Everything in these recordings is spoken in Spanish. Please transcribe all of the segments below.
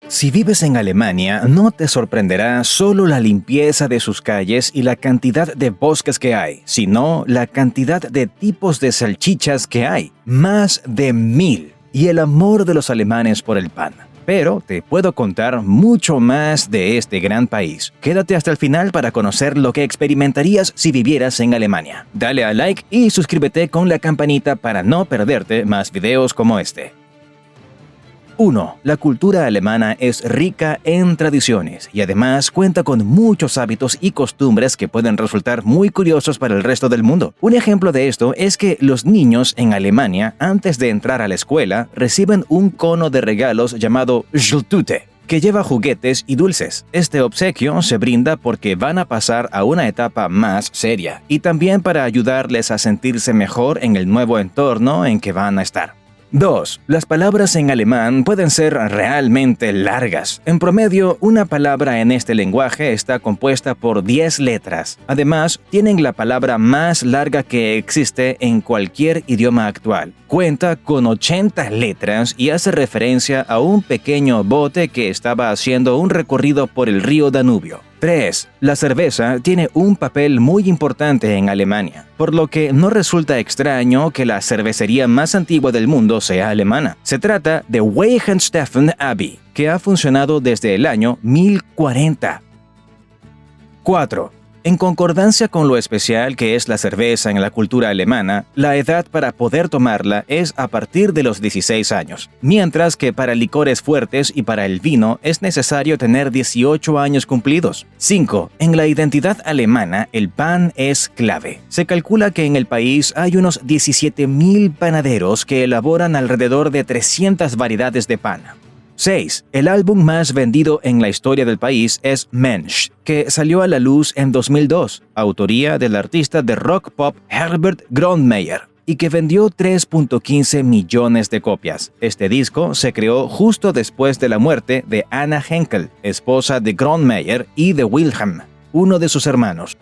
Si vives en Alemania, no te sorprenderá solo la limpieza de sus calles y la cantidad de bosques que hay, sino la cantidad de tipos de salchichas que hay, más de 1000, y el amor de los alemanes por el pan. Pero te puedo contar mucho más de este gran país. Quédate hasta el final para conocer lo que experimentarías si vivieras en Alemania. Dale a like y suscríbete con la campanita para no perderte más videos como este. 1. La cultura alemana es rica en tradiciones y además cuenta con muchos hábitos y costumbres que pueden resultar muy curiosos para el resto del mundo. Un ejemplo de esto es que los niños en Alemania, antes de entrar a la escuela, reciben un cono de regalos llamado Schltüte, que lleva juguetes y dulces. Este obsequio se brinda porque van a pasar a una etapa más seria y también para ayudarles a sentirse mejor en el nuevo entorno en que van a estar. 2. Las palabras en alemán pueden ser realmente largas. En promedio, una palabra en este lenguaje está compuesta por 10 letras. Además, tienen la palabra más larga que existe en cualquier idioma actual. Cuenta con 80 letras y hace referencia a un pequeño bote que estaba haciendo un recorrido por el río Danubio. 3. La cerveza tiene un papel muy importante en Alemania, por lo que no resulta extraño que la cervecería más antigua del mundo sea alemana. Se trata de Weihenstephan Abbey, que ha funcionado desde el año 1040. 4. En concordancia con lo especial que es la cerveza en la cultura alemana, la edad para poder tomarla es a partir de los 16 años, mientras que para licores fuertes y para el vino es necesario tener 18 años cumplidos. 5. En la identidad alemana, el pan es clave. Se calcula que en el país hay unos 17.000 panaderos que elaboran alrededor de 300 variedades de pan. 6. El álbum más vendido en la historia del país es Mensch, que salió a la luz en 2002, autoría del artista de rock pop Herbert Grönemeyer, y que vendió 3.15 millones de copias. Este disco se creó justo después de la muerte de Anna Henkel, esposa de Grönemeyer y de Wilhelm, uno de sus hermanos.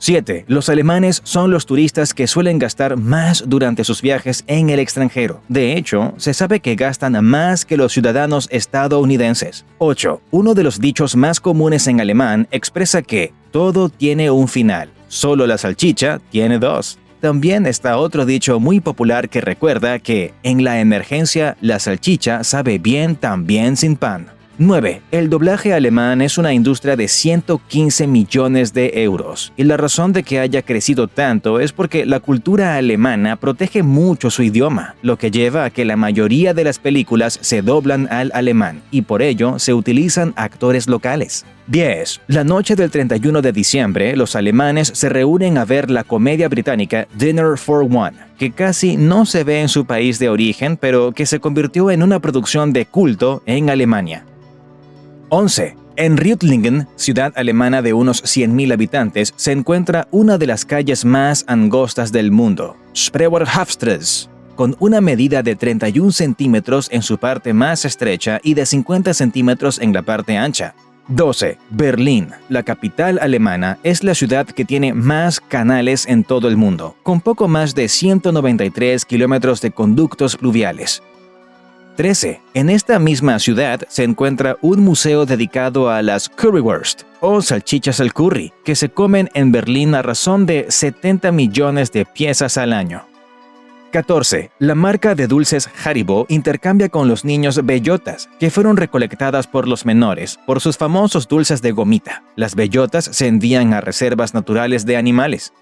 7. Los alemanes son los turistas que suelen gastar más durante sus viajes en el extranjero. De hecho, se sabe que gastan más que los ciudadanos estadounidenses. 8. Uno de los dichos más comunes en alemán expresa que todo tiene un final, solo la salchicha tiene dos. También está otro dicho muy popular que recuerda que en la emergencia la salchicha sabe bien también sin pan. 9. El doblaje alemán es una industria de 115 millones de euros, y la razón de que haya crecido tanto es porque la cultura alemana protege mucho su idioma, lo que lleva a que la mayoría de las películas se doblan al alemán, y por ello se utilizan actores locales. 10. La noche del 31 de diciembre, los alemanes se reúnen a ver la comedia británica Dinner for One, que casi no se ve en su país de origen, pero que se convirtió en una producción de culto en Alemania. 11. En Reutlingen, ciudad alemana de unos 100.000 habitantes, se encuentra una de las calles más angostas del mundo, Spreeuwerhofstrasse, con una medida de 31 centímetros en su parte más estrecha y de 50 centímetros en la parte ancha. 12. Berlín, la capital alemana, es la ciudad que tiene más canales en todo el mundo, con poco más de 193 kilómetros de conductos pluviales. 13. En esta misma ciudad se encuentra un museo dedicado a las Currywurst, o salchichas al curry, que se comen en Berlín a razón de 70 millones de piezas al año. 14. La marca de dulces Haribo intercambia con los niños bellotas, que fueron recolectadas por los menores por sus famosos dulces de gomita. Las bellotas se envían a reservas naturales de animales.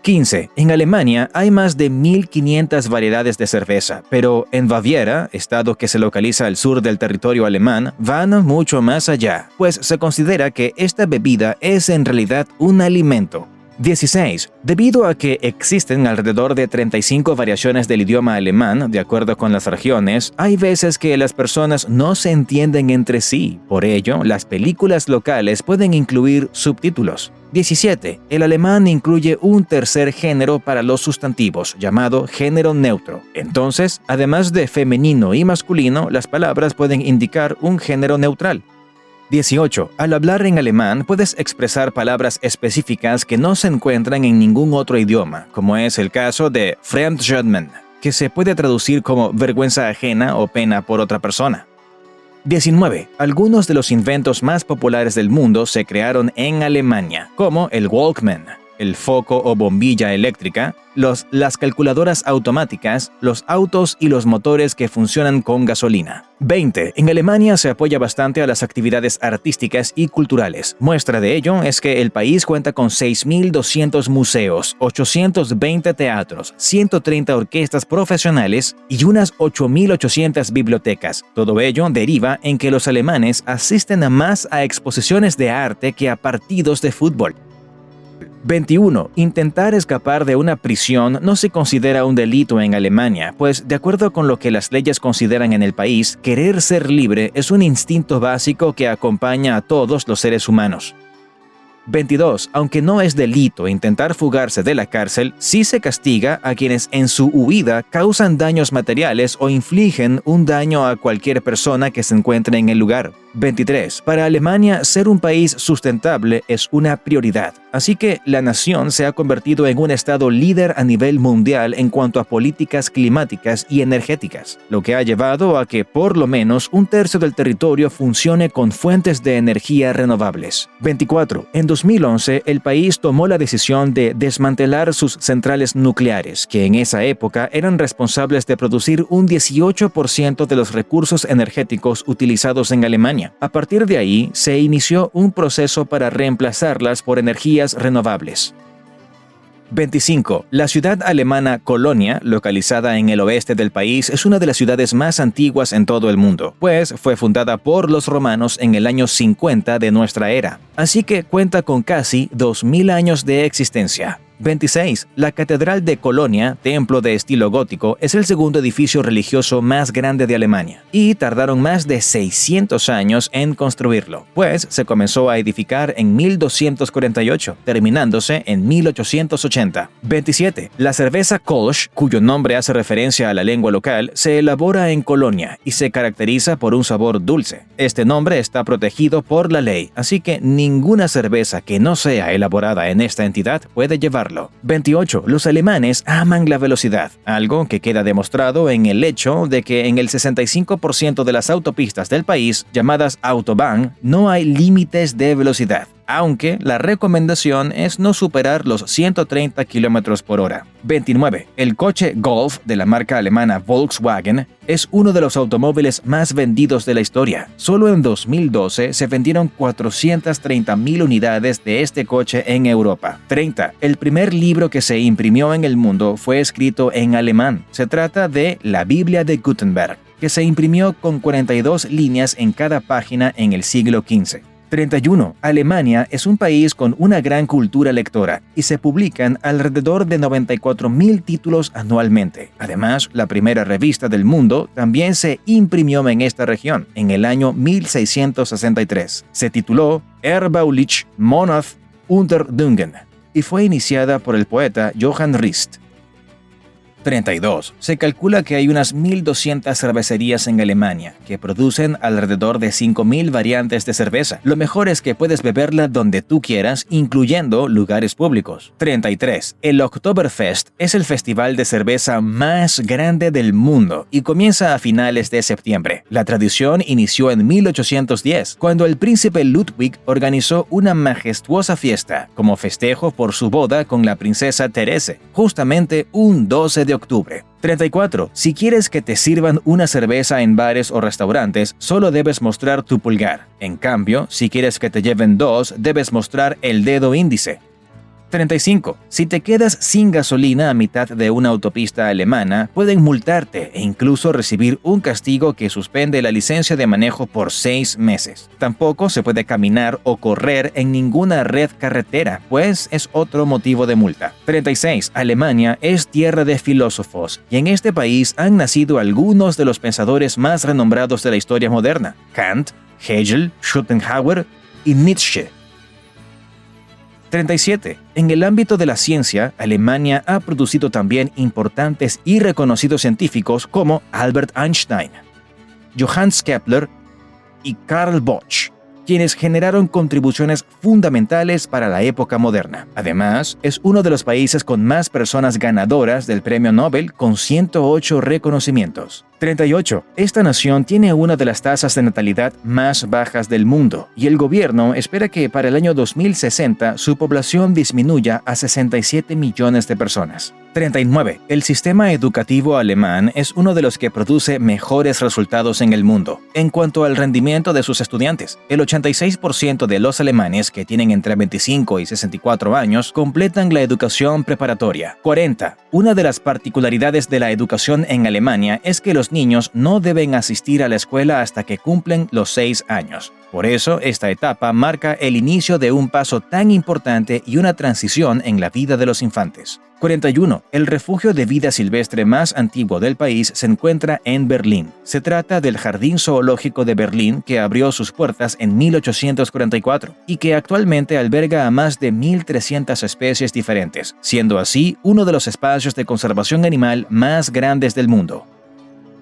15. En Alemania hay más de 1.500 variedades de cerveza, pero en Baviera, estado que se localiza al sur del territorio alemán, van mucho más allá, pues se considera que esta bebida es en realidad un alimento. 16. Debido a que existen alrededor de 35 variaciones del idioma alemán, de acuerdo con las regiones, hay veces que las personas no se entienden entre sí. Por ello, las películas locales pueden incluir subtítulos. 17. El alemán incluye un tercer género para los sustantivos, llamado género neutro. Entonces, además de femenino y masculino, las palabras pueden indicar un género neutral. 18. Al hablar en alemán, puedes expresar palabras específicas que no se encuentran en ningún otro idioma, como es el caso de Fremdschämen, que se puede traducir como vergüenza ajena o pena por otra persona. 19. Algunos de los inventos más populares del mundo se crearon en Alemania, como el Walkman, el foco o bombilla eléctrica, las calculadoras automáticas, los autos y los motores que funcionan con gasolina. 20. En Alemania se apoya bastante a las actividades artísticas y culturales. Muestra de ello es que el país cuenta con 6.200 museos, 820 teatros, 130 orquestas profesionales y unas 8.800 bibliotecas. Todo ello deriva en que los alemanes asisten más a exposiciones de arte que a partidos de fútbol. 21. Intentar escapar de una prisión no se considera un delito en Alemania, pues de acuerdo con lo que las leyes consideran en el país, querer ser libre es un instinto básico que acompaña a todos los seres humanos. 22. Aunque no es delito intentar fugarse de la cárcel, sí se castiga a quienes en su huida causan daños materiales o infligen un daño a cualquier persona que se encuentre en el lugar. 23. Para Alemania, ser un país sustentable es una prioridad, así que la nación se ha convertido en un estado líder a nivel mundial en cuanto a políticas climáticas y energéticas, lo que ha llevado a que por lo menos un tercio del territorio funcione con fuentes de energía renovables. 24. En 2011, el país tomó la decisión de desmantelar sus centrales nucleares, que en esa época eran responsables de producir un 18% de los recursos energéticos utilizados en Alemania. A partir de ahí, se inició un proceso para reemplazarlas por energías renovables. 25. La ciudad alemana Colonia, localizada en el oeste del país, es una de las ciudades más antiguas en todo el mundo, pues fue fundada por los romanos en el año 50 de nuestra era, así que cuenta con casi 2000 años de existencia. 26. La Catedral de Colonia, templo de estilo gótico, es el segundo edificio religioso más grande de Alemania, y tardaron más de 600 años en construirlo, pues se comenzó a edificar en 1248, terminándose en 1880. 27. La cerveza Kolsch, cuyo nombre hace referencia a la lengua local, se elabora en Colonia y se caracteriza por un sabor dulce. Este nombre está protegido por la ley, así que ninguna cerveza que no sea elaborada en esta entidad puede llevarlo. 28. Los alemanes aman la velocidad, algo que queda demostrado en el hecho de que en el 65% de las autopistas del país, llamadas Autobahn, no hay límites de velocidad, aunque la recomendación es no superar los 130 km por hora. 29. El coche Golf de la marca alemana Volkswagen es uno de los automóviles más vendidos de la historia. Solo en 2012 se vendieron 430.000 unidades de este coche en Europa. 30. El primer libro que se imprimió en el mundo fue escrito en alemán. Se trata de La Biblia de Gutenberg, que se imprimió con 42 líneas en cada página en el siglo XV. 31. Alemania es un país con una gran cultura lectora y se publican alrededor de 94.000 títulos anualmente. Además, la primera revista del mundo también se imprimió en esta región en el año 1663. Se tituló Erbauliche Monat unter Dungen y fue iniciada por el poeta Johann Rist. 32. Se calcula que hay unas 1.200 cervecerías en Alemania que producen alrededor de 5.000 variantes de cerveza. Lo mejor es que puedes beberla donde tú quieras, incluyendo lugares públicos. 33. El Oktoberfest es el festival de cerveza más grande del mundo y comienza a finales de septiembre. La tradición inició en 1810, cuando el príncipe Ludwig organizó una majestuosa fiesta como festejo por su boda con la princesa Therese, justamente un 12 de octubre. 34. Si quieres que te sirvan una cerveza en bares o restaurantes, solo debes mostrar tu pulgar. En cambio, si quieres que te lleven dos, debes mostrar el dedo índice. 35. Si te quedas sin gasolina a mitad de una autopista alemana, pueden multarte e incluso recibir un castigo que suspende la licencia de manejo por 6 meses. Tampoco se puede caminar o correr en ninguna red carretera, pues es otro motivo de multa. 36. Alemania es tierra de filósofos, y en este país han nacido algunos de los pensadores más renombrados de la historia moderna: Kant, Hegel, Schopenhauer y Nietzsche. 37. En el ámbito de la ciencia, Alemania ha producido también importantes y reconocidos científicos como Albert Einstein, Johannes Kepler y Karl Bosch, quienes generaron contribuciones fundamentales para la época moderna. Además, es uno de los países con más personas ganadoras del Premio Nobel, con 108 reconocimientos. 38. Esta nación tiene una de las tasas de natalidad más bajas del mundo y el gobierno espera que para el año 2060 su población disminuya a 67 millones de personas. 39. El sistema educativo alemán es uno de los que produce mejores resultados en el mundo. En cuanto al rendimiento de sus estudiantes, el 86% de los alemanes que tienen entre 25 y 64 años completan la educación preparatoria. 40. Una de las particularidades de la educación en Alemania es que los niños no deben asistir a la escuela hasta que cumplen los 6 años. Por eso, esta etapa marca el inicio de un paso tan importante y una transición en la vida de los infantes. 41. El refugio de vida silvestre más antiguo del país se encuentra en Berlín. Se trata del Jardín Zoológico de Berlín, que abrió sus puertas en 1844 y que actualmente alberga a más de 1.300 especies diferentes, siendo así uno de los espacios de conservación animal más grandes del mundo.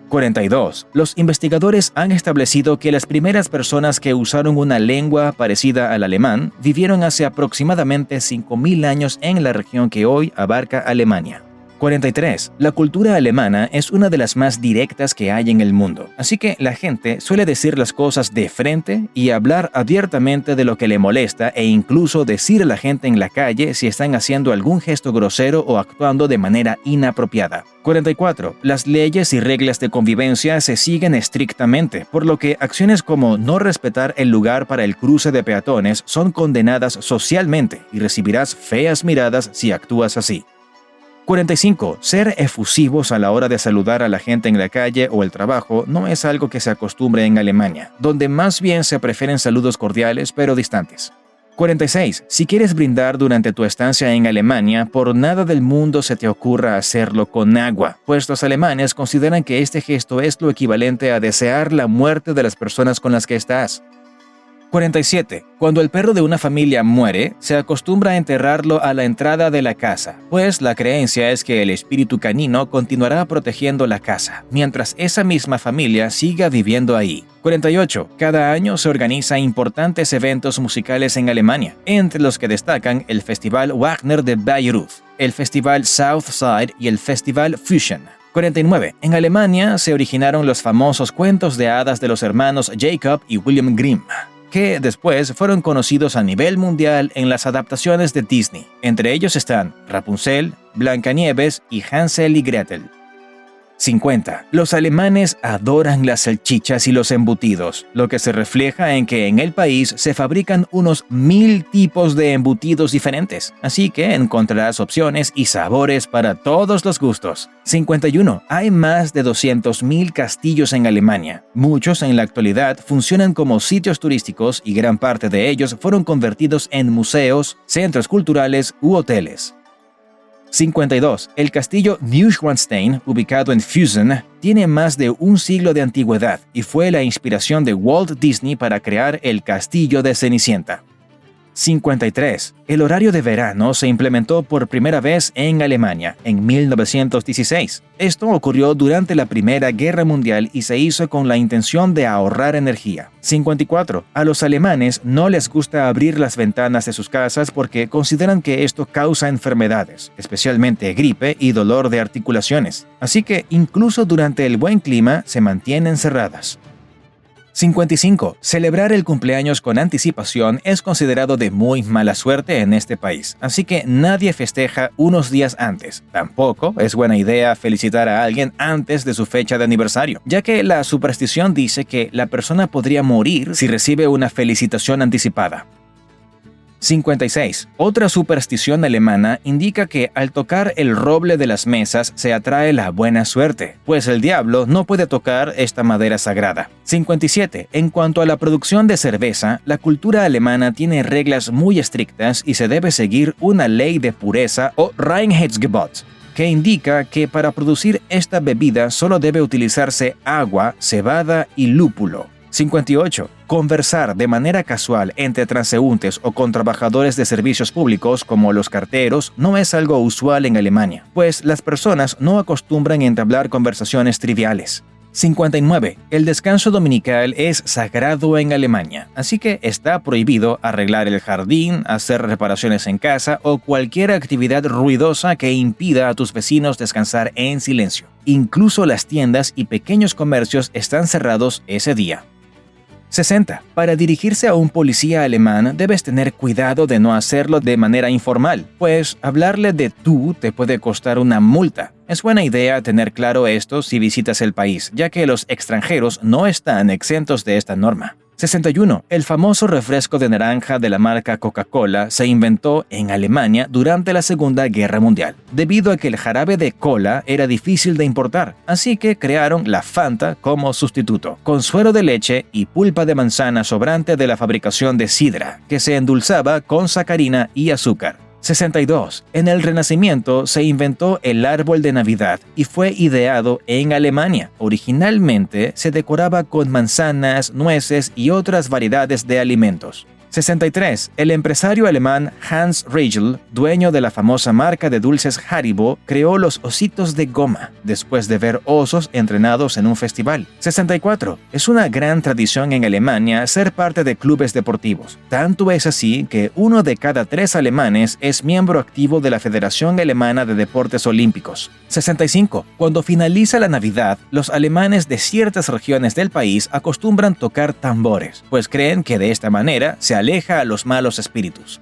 42. Los investigadores han establecido que las primeras personas que usaron una lengua parecida al alemán vivieron hace aproximadamente 5.000 años en la región que hoy abarca Alemania. 43. La cultura alemana es una de las más directas que hay en el mundo, así que la gente suele decir las cosas de frente y hablar abiertamente de lo que le molesta e incluso decir a la gente en la calle si están haciendo algún gesto grosero o actuando de manera inapropiada. 44. Las leyes y reglas de convivencia se siguen estrictamente, por lo que acciones como no respetar el lugar para el cruce de peatones son condenadas socialmente y recibirás feas miradas si actúas así. 45. Ser efusivos a la hora de saludar a la gente en la calle o el trabajo no es algo que se acostumbre en Alemania, donde más bien se prefieren saludos cordiales pero distantes. 46. Si quieres brindar durante tu estancia en Alemania, por nada del mundo se te ocurra hacerlo con agua, pues los alemanes consideran que este gesto es lo equivalente a desear la muerte de las personas con las que estás. 47. Cuando el perro de una familia muere, se acostumbra a enterrarlo a la entrada de la casa, pues la creencia es que el espíritu canino continuará protegiendo la casa, mientras esa misma familia siga viviendo ahí. 48. Cada año se organizan importantes eventos musicales en Alemania, entre los que destacan el Festival Wagner de Bayreuth, el Festival Southside y el Festival Fusion. 49. En Alemania se originaron los famosos cuentos de hadas de los hermanos Jacob y William Grimm, que después fueron conocidos a nivel mundial en las adaptaciones de Disney. Entre ellos están Rapunzel, Blancanieves y Hansel y Gretel. 50. Los alemanes adoran las salchichas y los embutidos, lo que se refleja en que en el país se fabrican unos 1.000 tipos de embutidos diferentes, así que encontrarás opciones y sabores para todos los gustos. 51. Hay más de 200.000 castillos en Alemania. Muchos en la actualidad funcionan como sitios turísticos y gran parte de ellos fueron convertidos en museos, centros culturales u hoteles. 52. El castillo Neuschwanstein, ubicado en Füssen, tiene más de un siglo de antigüedad y fue la inspiración de Walt Disney para crear el Castillo de Cenicienta. 53. El horario de verano se implementó por primera vez en Alemania en 1916. Esto ocurrió durante la Primera Guerra Mundial y se hizo con la intención de ahorrar energía. 54. A los alemanes no les gusta abrir las ventanas de sus casas porque consideran que esto causa enfermedades, especialmente gripe y dolor de articulaciones. Así que incluso durante el buen clima se mantienen cerradas. 55. Celebrar el cumpleaños con anticipación es considerado de muy mala suerte en este país, así que nadie festeja unos días antes. Tampoco es buena idea felicitar a alguien antes de su fecha de aniversario, ya que la superstición dice que la persona podría morir si recibe una felicitación anticipada. 56. Otra superstición alemana indica que al tocar el roble de las mesas se atrae la buena suerte, pues el diablo no puede tocar esta madera sagrada. 57. En cuanto a la producción de cerveza, la cultura alemana tiene reglas muy estrictas y se debe seguir una ley de pureza o Reinheitsgebot, que indica que para producir esta bebida solo debe utilizarse agua, cebada y lúpulo. 58. Conversar de manera casual entre transeúntes o con trabajadores de servicios públicos como los carteros no es algo usual en Alemania, pues las personas no acostumbran entablar conversaciones triviales. 59. El descanso dominical es sagrado en Alemania, así que está prohibido arreglar el jardín, hacer reparaciones en casa o cualquier actividad ruidosa que impida a tus vecinos descansar en silencio. Incluso las tiendas y pequeños comercios están cerrados ese día. 60. Para dirigirse a un policía alemán debes tener cuidado de no hacerlo de manera informal, pues hablarle de tú te puede costar una multa. Es buena idea tener claro esto si visitas el país, ya que los extranjeros no están exentos de esta norma. 61. El famoso refresco de naranja de la marca Coca-Cola se inventó en Alemania durante la Segunda Guerra Mundial, debido a que el jarabe de cola era difícil de importar, así que crearon la Fanta como sustituto, con suero de leche y pulpa de manzana sobrante de la fabricación de sidra, que se endulzaba con sacarina y azúcar. 62. En el Renacimiento se inventó el árbol de Navidad y fue ideado en Alemania. Originalmente se decoraba con manzanas, nueces y otras variedades de alimentos. 63. El empresario alemán Hans Riegel, dueño de la famosa marca de dulces Haribo, creó los ositos de goma después de ver osos entrenados en un festival. 64. Es una gran tradición en Alemania ser parte de clubes deportivos. Tanto es así que 1 de cada 3 alemanes es miembro activo de la Federación Alemana de Deportes Olímpicos. 65. Cuando finaliza la Navidad, los alemanes de ciertas regiones del país acostumbran tocar tambores, pues creen que de esta manera se aleja a los malos espíritus.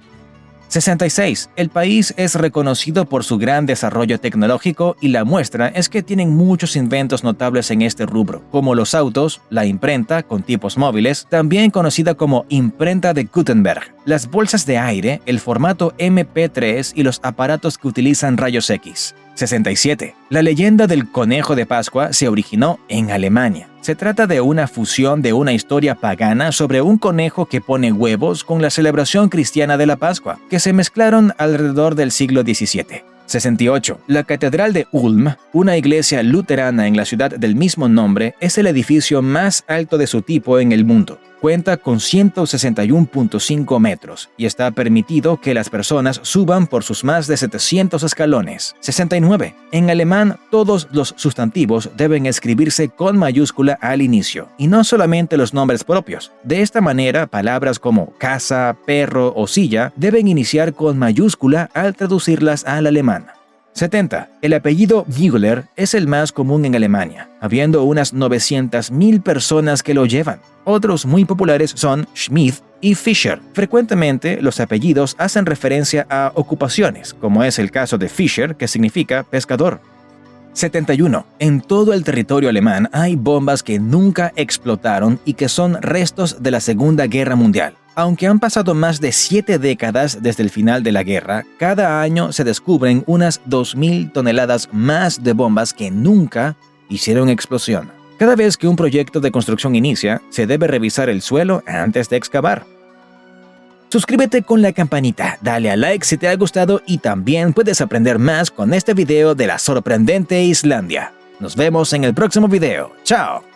66. El país es reconocido por su gran desarrollo tecnológico y la muestra es que tienen muchos inventos notables en este rubro, como los autos, la imprenta con tipos móviles, también conocida como imprenta de Gutenberg, las bolsas de aire, el formato MP3 y los aparatos que utilizan rayos X. 67. La leyenda del conejo de Pascua se originó en Alemania. Se trata de una fusión de una historia pagana sobre un conejo que pone huevos con la celebración cristiana de la Pascua, que se mezclaron alrededor del siglo XVII. 68. La Catedral de Ulm, una iglesia luterana en la ciudad del mismo nombre, es el edificio más alto de su tipo en el mundo. Cuenta con 161.5 metros y está permitido que las personas suban por sus más de 700 escalones. 69. En alemán, todos los sustantivos deben escribirse con mayúscula al inicio, y no solamente los nombres propios. De esta manera, palabras como casa, perro o silla deben iniciar con mayúscula al traducirlas al alemán. 70. El apellido Müller es el más común en Alemania, habiendo unas 900.000 personas que lo llevan. Otros muy populares son Schmidt y Fischer. Frecuentemente, los apellidos hacen referencia a ocupaciones, como es el caso de Fischer, que significa pescador. 71. En todo el territorio alemán hay bombas que nunca explotaron y que son restos de la Segunda Guerra Mundial. Aunque han pasado más de 7 décadas desde el final de la guerra, cada año se descubren unas 2.000 toneladas más de bombas que nunca hicieron explosión. Cada vez que un proyecto de construcción inicia, se debe revisar el suelo antes de excavar. Suscríbete con la campanita, dale a like si te ha gustado y también puedes aprender más con este video de la sorprendente Islandia. Nos vemos en el próximo video. ¡Chao!